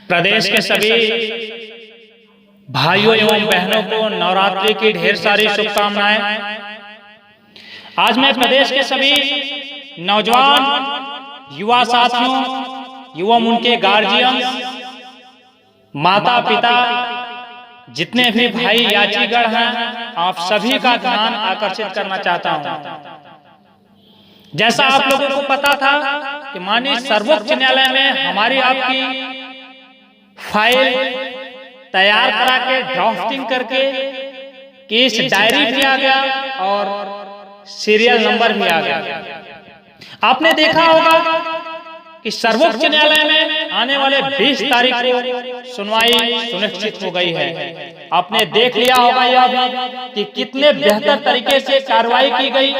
प्रदेश के सभी भाइयों एवं बहनों को नवरात्रि की ढेर सारी शुभकामनाएं। आज मैं प्रदेश के सभी नौजवान युवा साथियों एवं उनके गार्जियन, माता पिता, जितने भी भाई याचीगण हैं, आप सभी का ध्यान आकर्षित करना चाहता हूं। जैसा आप लोगों को पता था कि माननीय सर्वोच्च न्यायालय में हमारी आपकी फाइल तैयार करा के ड्राफ्टिंग करके केस डायरी भी आ गया और सीरियल नंबर भी आ गया। आपने देखा होगा कि सर्वोच्च न्यायालय में आने वाले 20 तारीख को सुनवाई सुनिश्चित हो गई है। आपने देख लिया होगा यह भी कि कितने बेहतर तरीके से कार्रवाई की गई,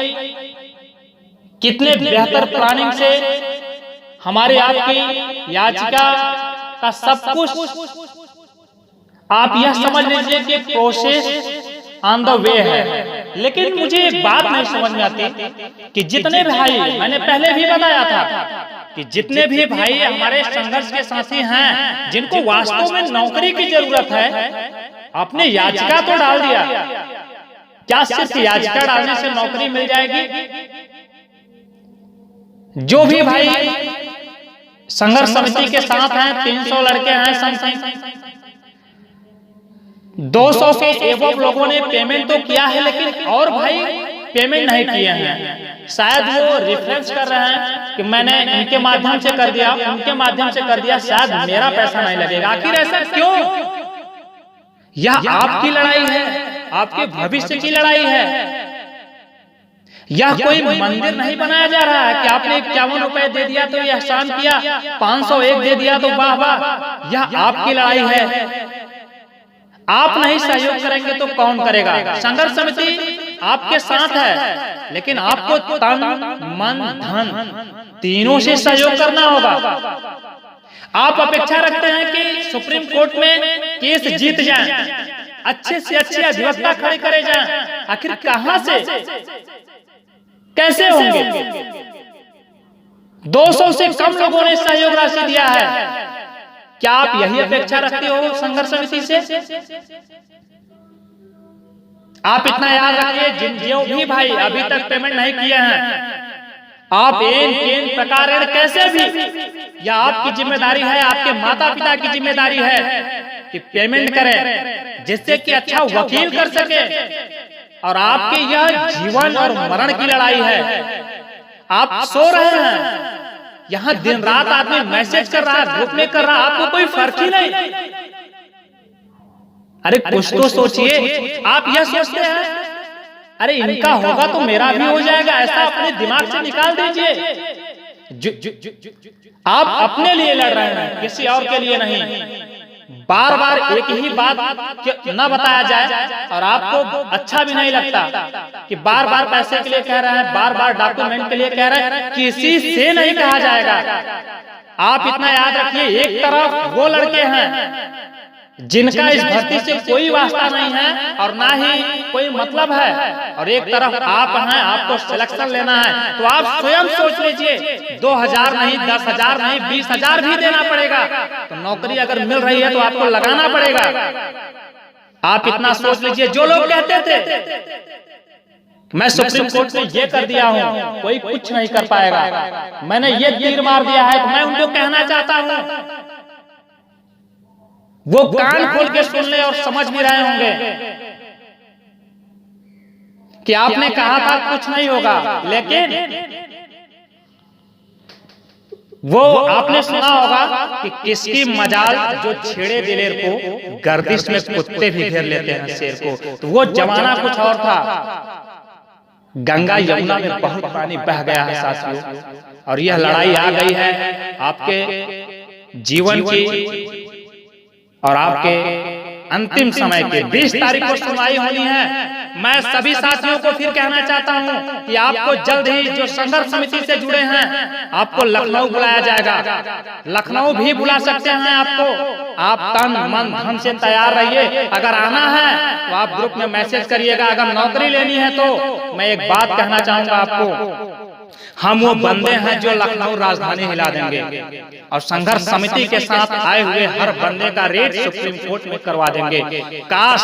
कितने बेहतर प्लानिंग से हमारे आपकी याचिका का सब कुछ आप यह समझ लीजिए कि प्रोसेस ऑन द वे है। लेकिन मुझे एक बात नहीं समझ में आती कि जितने भाई, मैंने पहले भी बताया था कि जितने भी भाई हमारे संघर्ष के साथी हैं, जिनको वास्तव में नौकरी की जरूरत है, आपने याचिका तो डाल दिया। क्या सिर्फ याचिका डालने से नौकरी मिल जाएगी? जो भी भाई संघर्ष समिति के साथ हैं, 300 लड़के हैं, समथिंग 200 के एवं लोगों ने पेमेंट तो किया है, लेकिन और भाई पेमेंट नहीं किए हैं। शायद वो रेफरेंस कर रहे हैं कि मैंने इनके माध्यम से कर दिया, उनके माध्यम से कर दिया, शायद मेरा पैसा नहीं लगेगा। आखिर ऐसा क्यों? यह आपकी लड़ाई है, आपके भविष्य की लड़ाई है। यह कोई मंदिर नहीं बनाया जा रहा है कि आपने 51 रुपए दे दिया तो यह एहसान किया, 501 दे दिया तो वाह वाह। यह आपकी लड़ाई है। आप नहीं सहयोग करेंगे तो कौन करेगा? संघर्ष समिति आपके साथ है, लेकिन आपको तन मन धन तीनों से सहयोग करना होगा। आप अपेक्षा रखते हैं कि सुप्रीम कोर्ट में केस जीत जाएं, अच्छे से अच्छे अधिवक्ता खड़े करे जाएं। आखिर कहां से, कैसे होंगे? 200 से कम लोगों ने सहयोग राशि दिया है। क्या आप यही अपेक्षा रखते हो संघर्ष समिति से? आप इतना याद रखिए, जो भी भाई अभी तक पेमेंट नहीं किए हैं, आप इन प्रकार कैसे भी, यह आपकी जिम्मेदारी है, आपके माता पिता की जिम्मेदारी है कि पेमेंट करें, जिससे कि अच्छा वकील कर सके। और आपके यह जीवन और मरण की लड़ाई है। आप सो रहे हैं, यहाँ दिन रात आदमी मैसेज कर रहा है, ग्रुप में कर रहा है, आपको कोई फर्क ही नहीं। अरे कुछ तो सोचिए। आप यह सोचते हैं अरे इनका होगा तो मेरा भी हो जाएगा, ऐसा अपने दिमाग से निकाल दीजिए। आप अपने लिए लड़ रहे हैं, किसी और के लिए नहीं। बार बार एक ही बात न बताया जाए और आपको अच्छा भी नहीं लगता कि बार बार पैसे के लिए कह रहे हैं, बार बार डॉक्यूमेंट के लिए कह रहे हैं, किसी से नहीं कहा जाएगा। आप इतना याद रखिए, एक तरफ वो लड़के हैं जिनका इस भर्ती से कोई वास्ता नहीं है और ना ही कोई मतलब है, और एक तरफ आप हैं, आपको सिलेक्शन लेना है। तो आप स्वयं सोच लीजिए, 2000 नहीं, 10,000 नहीं, 20,000 भी देना पड़ेगा। तो नौकरी अगर मिल रही है तो आपको लगाना पड़ेगा। आप इतना सोच लीजिए। जो लोग कहते थे मैं सुप्रीम कोर्ट में ये कर दिया हूँ, कोई कुछ नहीं कर पाएगा, मैंने ये तीर मार दिया है, तो मैं उनको कहना चाहता हूँ वो कान खोल के सुन ले और समझ भी रहे होंगे कि आपने कहा था कुछ नहीं होगा, लेकिन वो आपने सुना होगा कि किसकी मजाल जो छेड़े दिलेर को गर्दिश में कुत्ते भी घेर लेते हैं शेर को। तो वो जमाना कुछ और था। गंगा यमुना में बहुत पानी बह गया है साथियों, और यह लड़ाई आ गई है आपके जीवन की और आपके अंतिम समय के। 20 तारीख को सुनवाई होनी है। मैं सभी साथियों को फिर कहना चाहता हूं कि आपको जल्द ही, जो संघर्ष समिति से जुड़े हैं, आपको लखनऊ बुलाया जाएगा। लखनऊ भी बुला सकते हैं आपको। आप तन मन धन से तैयार रहिए। अगर आना है तो आप ग्रुप में मैसेज करिएगा। अगर नौकरी लेनी है तो मैं एक बात कहना चाहूंगा आपको, हम वो बंदे हैं जो लखनऊ राजधानी हिला देंगे और संघर्ष समिति के साथ आए हुए हर बंदे का रेट सुप्रीम कोर्ट में करवा देंगे। काश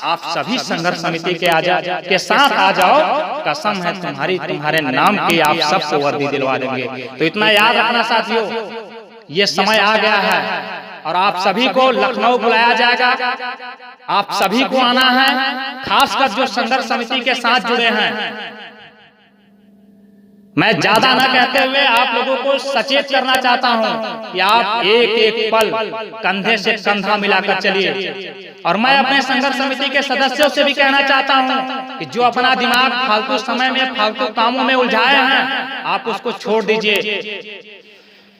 आप सभी संघर्ष समिति के साथ आ जाओ, कसम है तुम्हारे नाम की आप सबको वर्दी दिलवा देंगे। तो इतना याद रखना साथियों, ये समय आ गया है और आप सभी को लखनऊ बुलाया जाएगा। आप सभी को आना है, खासकर जो संघर्ष समिति के साथ जुड़े हैं। मैं ज्यादा न कहते हुए आप लोगों को सचेत करना चाहता हूं कि आप एक एक पल कंधे से कंधा मिलाकर चलिए। और मैं अपने संघर्ष समिति के सदस्यों से भी कहना चाहता हूं कि जो अपना दिमाग फालतू समय में फालतू कामों में उलझाए हैं, आप उसको छोड़ दीजिए।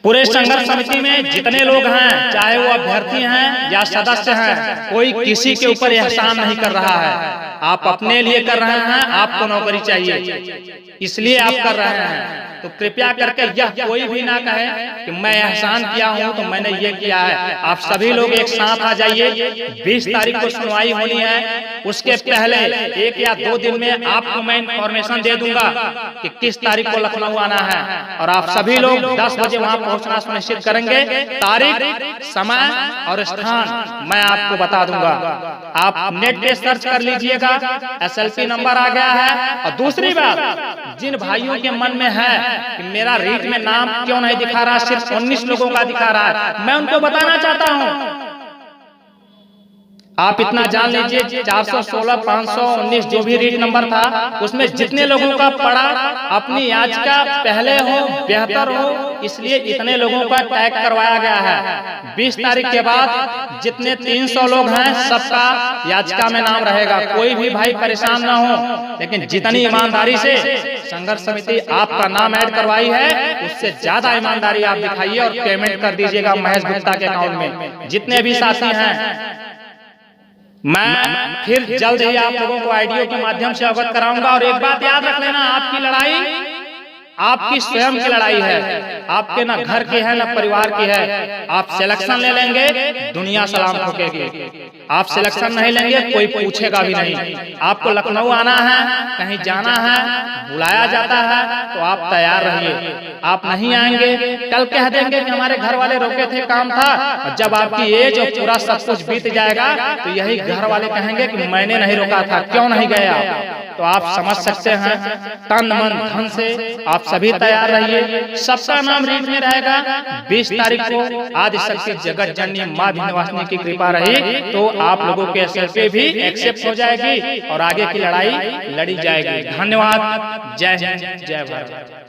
पूरे संघर्ष समिति में जितने लोग हैं, चाहे वो अभ्यर्थी हैं या सदस्य हैं, कोई किसी के ऊपर एहसान नहीं कर रहा है। आप अपने लिए कर रहे हैं, आपको नौकरी चाहिए इसलिए आप कर रहे हैं। तो कृपया करके यह कोई भी ना कहे कि मैं एहसान किया हूं तो मैंने ये किया है। आप सभी लोग एक साथ आ जाइए। 20 तारीख को सुनवाई होनी है, उसके पहले 1 या 2 दिन में आपको मैं इंफॉर्मेशन दे दूंगा कि किस तारीख को लखनऊ आना है। और आप सभी लोग 10 बजे वहां पहुंचना सुनिश्चित करेंगे। तारीख, समय और स्थान मैं आपको बता दूंगा। आप नेट पे सर्च कर लीजिएगा, SLP नंबर आ गया है। और दूसरी बात, जिन भाइयों के मन में है कि मेरा रीट में नाम क्यों नहीं दिखा रहा, सिर्फ 19 लोगों का दिखा रहा है, मैं उनको बताना चाहता हूं। आप इतना जान लीजिए, 416, 519 जो भी रीट नंबर था, उसमें जितने लोगों का पड़ा अपनी याचिका पहले हो बेहतर हो, इसलिए इतने लोगों का टैग करवाया गया है। 20 तारीख के बाद जितने 300 लोग हैं, सबका याचिका में नाम रहेगा। कोई भी भाई परेशान ना हो, लेकिन जितनी ईमानदारी से संघर्ष समिति आपका नाम ऐड करवाई है, उससे ज्यादा ईमानदारी आप दिखाइए और पेमेंट कर दीजिएगा महेश गुप्ता के अकाउंट में। जितने भी साथी हैं, मैं फिर जल्द ही आप लोगों को ऑडियो के माध्यम से अवगत कराऊंगा। और एक बात याद रख लेना, आपकी लड़ाई आपकी स्वयं की लड़ाई है, आपके ना घर की है ना परिवार की है। आप सिलेक्शन ले लेंगे, दुनिया सलाम ठोकेगी। आप सिलेक्शन नहीं लेंगे, कोई पूछेगा भी नहीं। आपको लखनऊ आना है, कहीं जाना है, बुलाया जाता है, तो आप तैयार रहिए। आप नहीं आएंगे, कल कह देंगे कि हमारे घर वाले रोके थे, काम था। और जब आपकी एज और पूरा सब कुछ बीत जाएगा, तो यही घर वाले कहेंगे कि मैंने नहीं रोका था, क्यों नहीं गए आप। तो आप समझ सकते हैं, तन मन धन से आप सभी तैयार रहिए। सबका नाम रीट में रहेगा। 20 तारीख को आदिशक्ति जगत जननी मां विंध्यवासिनी की कृपा रही तो आप लोगों के SLP भी एक्सेप्ट हो जाएगी और आगे की लड़ाई लड़ी जाएगी। धन्यवाद। जय हिंद, जय भारत।